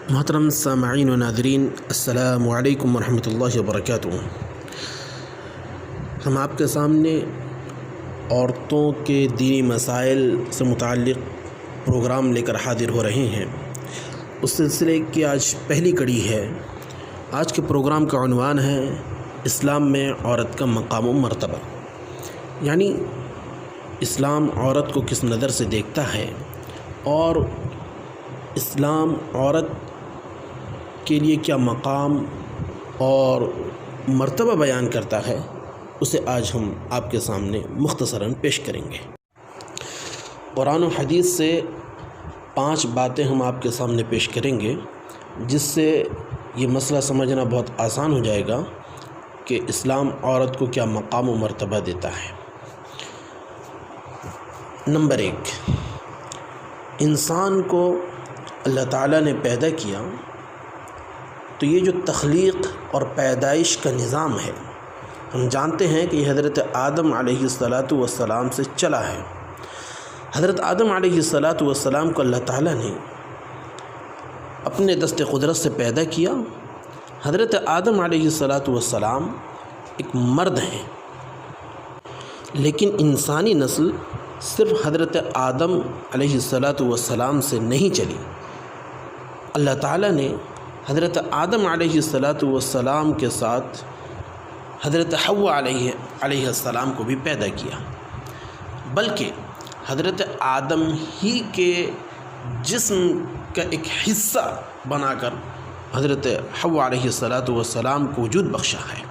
محترم سامعین و ناظرین، السلام علیکم ورحمۃ اللہ وبرکاتہ۔ ہم آپ کے سامنے عورتوں کے دینی مسائل سے متعلق پروگرام لے کر حاضر ہو رہے ہیں۔ اس سلسلے کی آج پہلی کڑی ہے۔ آج کے پروگرام کا عنوان ہے اسلام میں عورت کا مقام و مرتبہ، یعنی اسلام عورت کو کس نظر سے دیکھتا ہے اور اسلام عورت کے لیے کیا مقام اور مرتبہ بیان کرتا ہے، اسے آج ہم آپ کے سامنے مختصراً پیش کریں گے۔ قرآن و حدیث سے 5 باتیں ہم آپ کے سامنے پیش کریں گے، جس سے یہ مسئلہ سمجھنا بہت آسان ہو جائے گا کہ اسلام عورت کو کیا مقام و مرتبہ دیتا ہے۔ نمبر 1، انسان کو اللہ تعالیٰ نے پیدا کیا تو یہ جو تخلیق اور پیدائش کا نظام ہے، ہم جانتے ہیں کہ یہ حضرت آدم علیہ السلام سے چلا ہے۔ حضرت آدم علیہ السلام کو اللہ تعالیٰ نے اپنے دست قدرت سے پیدا کیا۔ حضرت آدم علیہ السلام ایک مرد ہیں، لیکن انسانی نسل صرف حضرت آدم علیہ السلام سے نہیں چلی۔ اللہ تعالیٰ نے حضرت آدم علیہ السلام کے ساتھ حضرت حوا علیہ السلام کو بھی پیدا کیا، بلکہ حضرت آدم ہی کے جسم کا ایک حصہ بنا کر حضرت حوا علیہ السلام کو وجود بخشا ہے،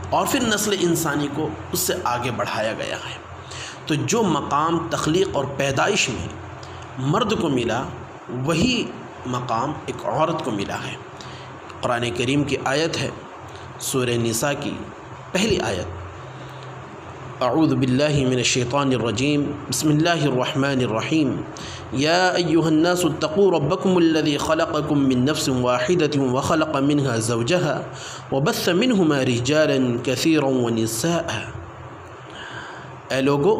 اور پھر نسل انسانی کو اس سے آگے بڑھایا گیا ہے۔ تو جو مقام تخلیق اور پیدائش میں مرد کو ملا، وہی مقام ایک عورت کو ملا ہے۔ قرآن کریم کی آیت ہے، سورہ نساء کی پہلی آیت، اعوذ باللہ من الشیطان الرجیم، بسم اللہ الرحمن الرحیم، یا ایہا الناس اتقوا ربکم الذی خلقکم من نفس واحدۃ وخلق منها زوجها وبث منہما رجالا کثیرا ونساء۔ اے لوگو،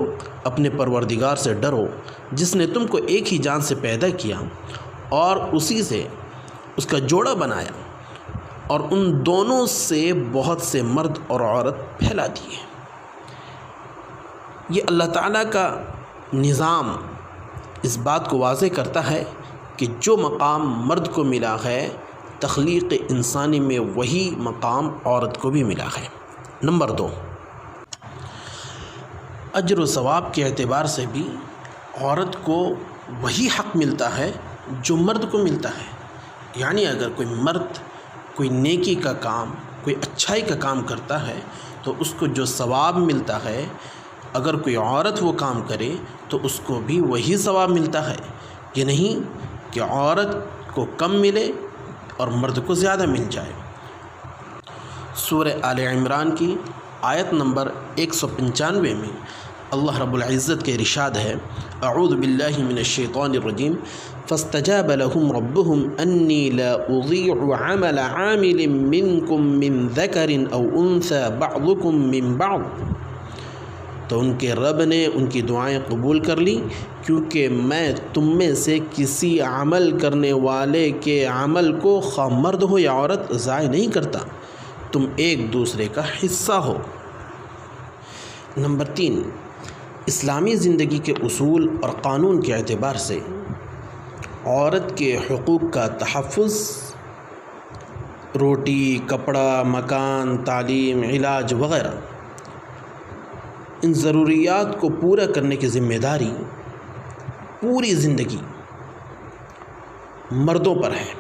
اپنے پروردگار سے ڈرو جس نے تم کو ایک ہی جان سے پیدا کیا اور اسی سے اس کا جوڑا بنایا، اور ان دونوں سے بہت سے مرد اور عورت پھیلا دیے۔ یہ اللہ تعالیٰ کا نظام اس بات کو واضح کرتا ہے کہ جو مقام مرد کو ملا ہے تخلیق انسانی میں، وہی مقام عورت کو بھی ملا ہے۔ نمبر 2، اجر و ثواب کے اعتبار سے بھی عورت کو وہی حق ملتا ہے جو مرد کو ملتا ہے۔ یعنی اگر کوئی مرد کوئی نیکی کا کام، کوئی اچھائی کا کام کرتا ہے تو اس کو جو ثواب ملتا ہے، اگر کوئی عورت وہ کام کرے تو اس کو بھی وہی ثواب ملتا ہے۔ یہ نہیں کہ عورت کو کم ملے اور مرد کو زیادہ مل جائے۔ سورہ آل عمران کی آیت نمبر 195 میں اللہ رب العزت کے ارشاد ہے، اعوذ باللہ من الشیطان الرجیم، فاستجاب لهم ربهم انی لا اضیع عمل عامل منکم من ذکر او انثى بعضکم من بعض۔ تو ان کے رب نے ان کی دعائیں قبول کر لی، کیونکہ میں تم میں سے کسی عمل کرنے والے کے عمل کو خواہ مرد ہو یا عورت ضائع نہیں کرتا، تم ایک دوسرے کا حصہ ہو۔ نمبر 3، اسلامی زندگی کے اصول اور قانون کے اعتبار سے عورت کے حقوق کا تحفظ، روٹی، کپڑا، مکان، تعلیم، علاج وغیرہ، ان ضروریات کو پورا کرنے کی ذمہ داری پوری زندگی مردوں پر ہے،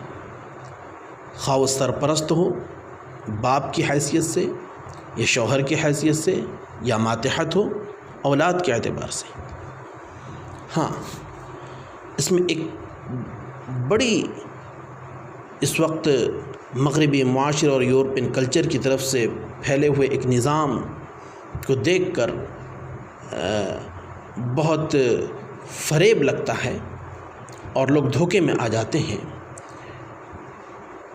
خواہ وہ سرپرست ہو باپ کی حیثیت سے یا شوہر کی حیثیت سے یا ماتحت ہو اولاد کے اعتبار سے۔ ہاں، اس میں ایک بڑی اس وقت مغربی معاشرے اور یورپین کلچر کی طرف سے پھیلے ہوئے ایک نظام کو دیکھ کر بہت فریب لگتا ہے اور لوگ دھوکے میں آ جاتے ہیں۔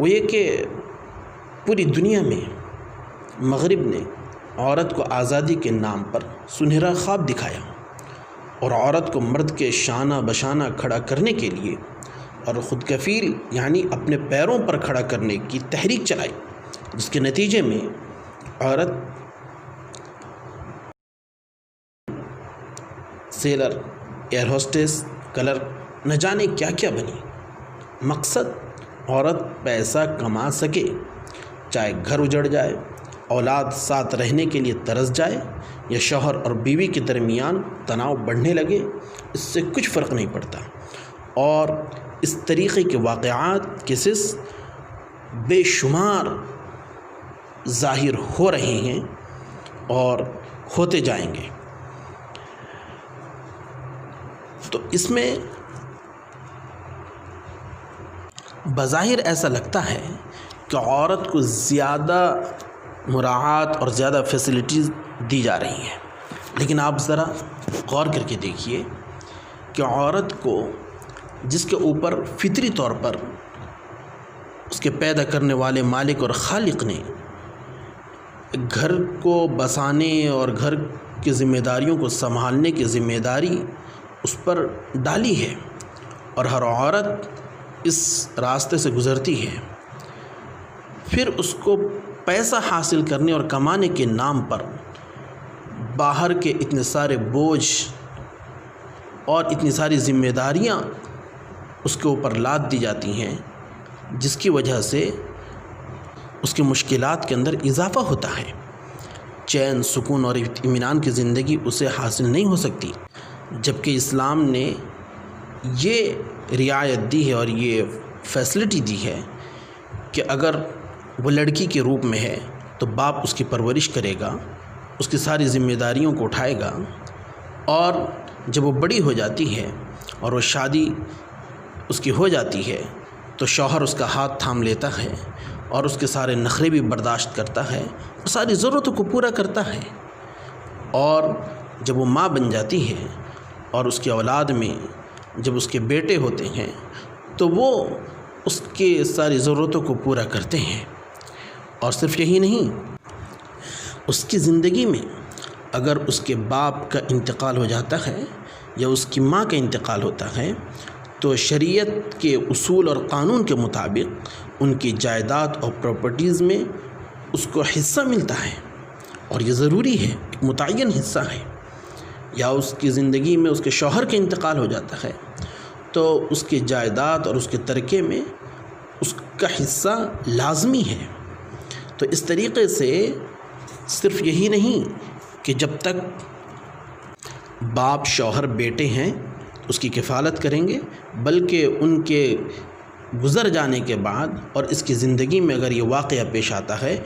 وہ یہ کہ پوری دنیا میں مغرب نے عورت کو آزادی کے نام پر سنہرا خواب دکھایا، اور عورت کو مرد کے شانہ بشانہ کھڑا کرنے کے لیے اور خود کفیل یعنی اپنے پیروں پر کھڑا کرنے کی تحریک چلائی، جس کے نتیجے میں عورت سیلر، ایئر ہوسٹس، کلرک، نہ جانے کیا کیا بنی۔ مقصد عورت پیسہ کما سکے، چاہے گھر اجڑ جائے، اولاد ساتھ رہنے کے لیے ترس جائے، یا شوہر اور بیوی کے درمیان تناؤ بڑھنے لگے، اس سے کچھ فرق نہیں پڑتا۔ اور اس طریقے کے واقعات قصص بے شمار ظاہر ہو رہے ہیں اور ہوتے جائیں گے۔ تو اس میں بظاہر ایسا لگتا ہے کہ عورت کو زیادہ مراعات اور زیادہ فیسلٹیز دی جا رہی ہیں، لیکن آپ ذرا غور کر کے دیکھیے کہ عورت کو جس کے اوپر فطری طور پر اس کے پیدا کرنے والے مالک اور خالق نے گھر کو بسانے اور گھر کی ذمہ داریوں کو سنبھالنے کی ذمہ داری اس پر ڈالی ہے، اور ہر عورت اس راستے سے گزرتی ہے، پھر اس کو پیسہ حاصل کرنے اور کمانے کے نام پر باہر کے اتنے سارے بوجھ اور اتنی ساری ذمہ داریاں اس کے اوپر لاد دی جاتی ہیں، جس کی وجہ سے اس کی مشکلات کے اندر اضافہ ہوتا ہے۔ چین، سکون اور اطمینان کی زندگی اسے حاصل نہیں ہو سکتی، جبکہ اسلام نے یہ رعایت دی ہے اور یہ فیسلٹی دی ہے کہ اگر وہ لڑکی کے روپ میں ہے تو باپ اس کی پرورش کرے گا، اس کی ساری ذمہ داریوں کو اٹھائے گا، اور جب وہ بڑی ہو جاتی ہے اور وہ شادی اس کی ہو جاتی ہے تو شوہر اس کا ہاتھ تھام لیتا ہے اور اس کے سارے نخرے بھی برداشت کرتا ہے اور ساری ضرورتوں کو پورا کرتا ہے۔ اور جب وہ ماں بن جاتی ہے اور اس کی اولاد میں جب اس کے بیٹے ہوتے ہیں تو وہ اس کے ساری ضرورتوں کو پورا کرتے ہیں۔ اور صرف یہی نہیں، اس کی زندگی میں اگر اس کے باپ کا انتقال ہو جاتا ہے یا اس کی ماں کا انتقال ہوتا ہے تو شریعت کے اصول اور قانون کے مطابق ان کی جائیداد اور پراپرٹیز میں اس کو حصہ ملتا ہے، اور یہ ضروری ہے، ایک متعین حصہ ہے۔ یا اس کی زندگی میں اس کے شوہر کا انتقال ہو جاتا ہے تو اس کی جائیداد اور اس کے ترکے میں اس کا حصہ لازمی ہے۔ تو اس طریقے سے صرف یہی نہیں کہ جب تک باپ، شوہر، بیٹے ہیں اس کی کفالت کریں گے، بلکہ ان کے گزر جانے کے بعد اور اس کی زندگی میں اگر یہ واقعہ پیش آتا ہے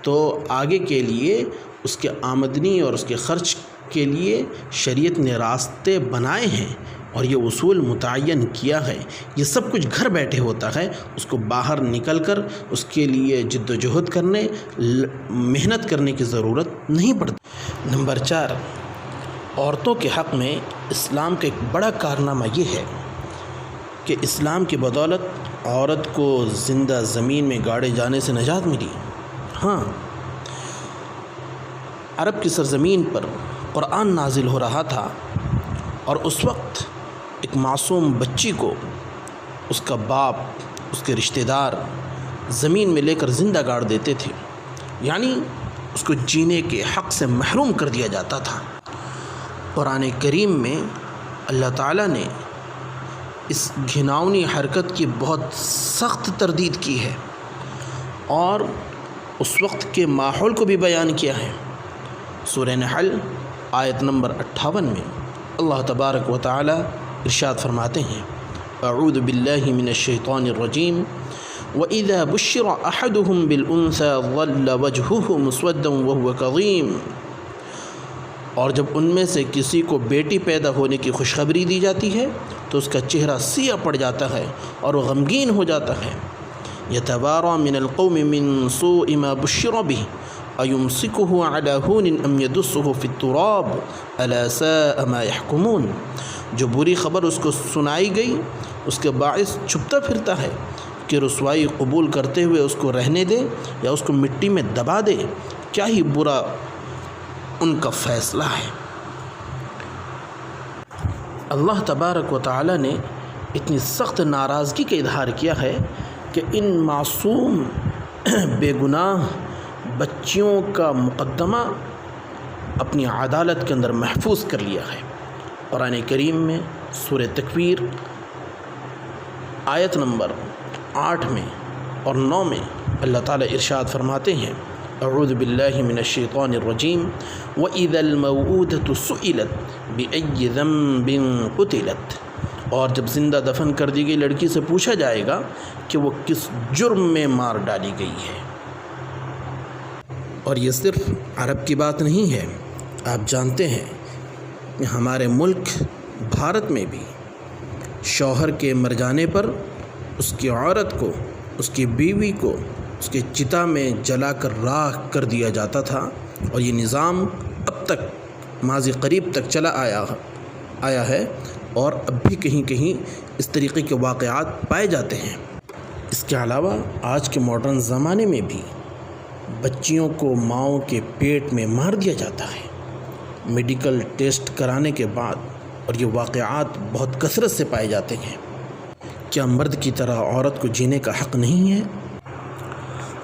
تو آگے کے لیے اس کے آمدنی اور اس کے خرچ کے لیے شریعت نے راستے بنائے ہیں اور یہ اصول متعین کیا ہے۔ یہ سب کچھ گھر بیٹھے ہوتا ہے، اس کو باہر نکل کر اس کے لیے جد و جہد کرنے، محنت کرنے کی ضرورت نہیں پڑتی۔ نمبر 4، عورتوں کے حق میں اسلام کا ایک بڑا کارنامہ یہ ہے کہ اسلام کی بدولت عورت کو زندہ زمین میں گاڑے جانے سے نجات ملی۔ ہاں، عرب کی سرزمین پر قرآن نازل ہو رہا تھا اور اس وقت ایک معصوم بچی کو اس کا باپ، اس کے رشتہ دار زمین میں لے کر زندہ گاڑ دیتے تھے، یعنی اس کو جینے کے حق سے محروم کر دیا جاتا تھا۔ قرآن کریم میں اللہ تعالیٰ نے اس گھناؤنی حرکت کی بہت سخت تردید کی ہے اور اس وقت کے ماحول کو بھی بیان کیا ہے۔ سورہ نحل آیت نمبر 58 میں اللہ تبارک و تعالی ارشاد فرماتے ہیں، اعوذ باللہ من الشیطان الرجیم وَإِذَا بُشِّرَ أَحَدُهُمْ بِالْأُنثَى ظَلَّ وَجْهُهُ مُسْوَدًّا وَهُوَ كَظِيمٌ، اور جب ان میں سے کسی کو بیٹی پیدا ہونے کی خوشخبری دی جاتی ہے تو اس کا چہرہ سیاہ پڑ جاتا ہے اور وہ غمگین ہو جاتا ہے۔ يَتَوَارَى مِنَ الْقَوْمِ مِنْ سُوءِ مَا بُشِّرَ بِهِ أَيُمْسِكُهُ عَلَى هُونٍ أَمْ يَدُسُّهُ فِي التُّرَابِ أَلَا سَاءَ مَا يَحْكُمُونَ، جو بری خبر اس کو سنائی گئی اس کے باعث چھپتا پھرتا ہے کہ رسوائی قبول کرتے ہوئے اس کو رہنے دے یا اس کو مٹی میں دبا دے، کیا ہی برا ان کا فیصلہ ہے۔ اللہ تبارک و تعالی نے اتنی سخت ناراضگی کا اظہار کیا ہے کہ ان معصوم بے گناہ بچیوں کا مقدمہ اپنی عدالت کے اندر محفوظ کر لیا ہے۔ قرآن کریم میں سورہ تکویر آیت نمبر 8 میں اور 9 میں اللہ تعالیٰ ارشاد فرماتے ہیں، اعوذ باللہ من الشیطان الرجیم وَإِذَا الْمَوْءُودَةُ سُئِلَتْ بِأَيِّ ذَنبٍ قُتِلَتْ، اور جب زندہ دفن کر دی گئی لڑکی سے پوچھا جائے گا کہ وہ کس جرم میں مار ڈالی گئی ہے۔ اور یہ صرف عرب کی بات نہیں ہے، آپ جانتے ہیں کہ ہمارے ملک بھارت میں بھی شوہر کے مر جانے پر اس کی عورت کو، اس کی بیوی کو اس کے چتا میں جلا کر راکھ کر دیا جاتا تھا، اور یہ نظام اب تک ماضی قریب تک چلا آیا ہے، اور اب بھی کہیں کہیں اس طریقے کے واقعات پائے جاتے ہیں۔ اس کے علاوہ آج کے ماڈرن زمانے میں بھی بچیوں کو ماؤں کے پیٹ میں مار دیا جاتا ہے میڈیکل ٹیسٹ کرانے کے بعد، اور یہ واقعات بہت کثرت سے پائے جاتے ہیں۔ کیا مرد کی طرح عورت کو جینے کا حق نہیں ہے؟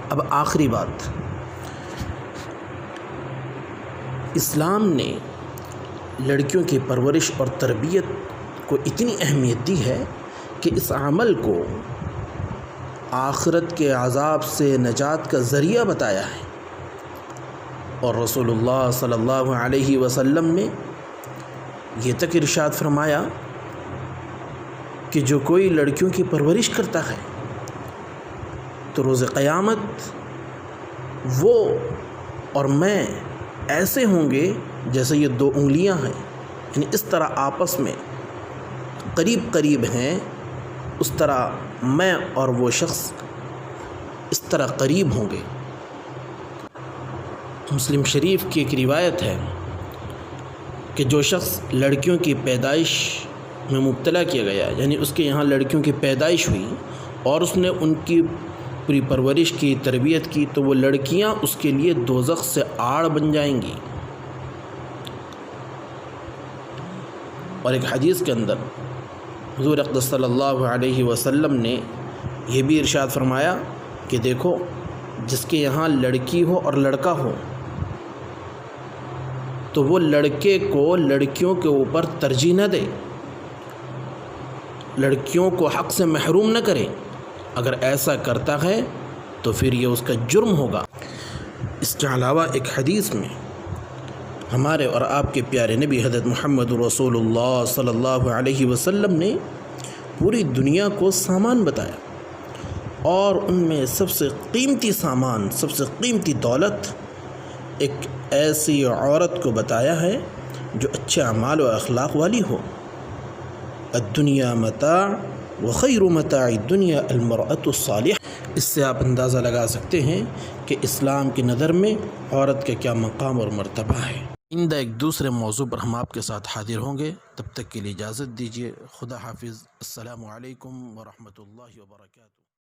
اب آخری بات، اسلام نے لڑکیوں کی پرورش اور تربیت کو اتنی اہمیت دی ہے کہ اس عمل کو آخرت کے عذاب سے نجات کا ذریعہ بتایا ہے، اور رسول اللہ صلی اللہ علیہ وسلم نے یہ تک ارشاد فرمایا کہ جو کوئی لڑکیوں کی پرورش کرتا ہے تو روز قیامت وہ اور میں ایسے ہوں گے جیسے یہ دو انگلیاں ہیں، یعنی اس طرح آپس میں قریب قریب ہیں، اس طرح میں اور وہ شخص اس طرح قریب ہوں گے۔ مسلم شریف کی ایک روایت ہے کہ جو شخص لڑکیوں کی پیدائش میں مبتلا کیا گیا، یعنی اس کے یہاں لڑکیوں کی پیدائش ہوئی اور اس نے ان کی پوری پرورش کی، تربیت کی، تو وہ لڑکیاں اس کے لیے دوزخ سے آڑ بن جائیں گی۔ اور ایک حدیث کے اندر حضور اقدس صلی اللہ علیہ وسلم نے یہ بھی ارشاد فرمایا کہ دیکھو، جس کے یہاں لڑکی ہو اور لڑکا ہو تو وہ لڑکے کو لڑکیوں کے اوپر ترجیح نہ دے، لڑکیوں کو حق سے محروم نہ کرے۔ اگر ایسا کرتا ہے تو پھر یہ اس کا جرم ہوگا۔ اس کے علاوہ ایک حدیث میں ہمارے اور آپ کے پیارے نبی حضرت محمد رسول اللہ صلی اللہ علیہ وسلم نے پوری دنیا کو سامان بتایا، اور ان میں سب سے قیمتی سامان، سب سے قیمتی دولت ایک ایسی عورت کو بتایا ہے جو اچھے اعمال و اخلاق والی ہو۔ الدنیا متاع وخیر متاع الدنیا المرأة الصالحہ۔ اس سے آپ اندازہ لگا سکتے ہیں کہ اسلام کی نظر میں عورت کا کیا مقام اور مرتبہ ہے۔ آئندہ ایک دوسرے موضوع پر ہم آپ کے ساتھ حاضر ہوں گے، تب تک کے لیے اجازت دیجیے۔ خدا حافظ۔ السلام علیکم ورحمۃ اللہ وبرکاتہ۔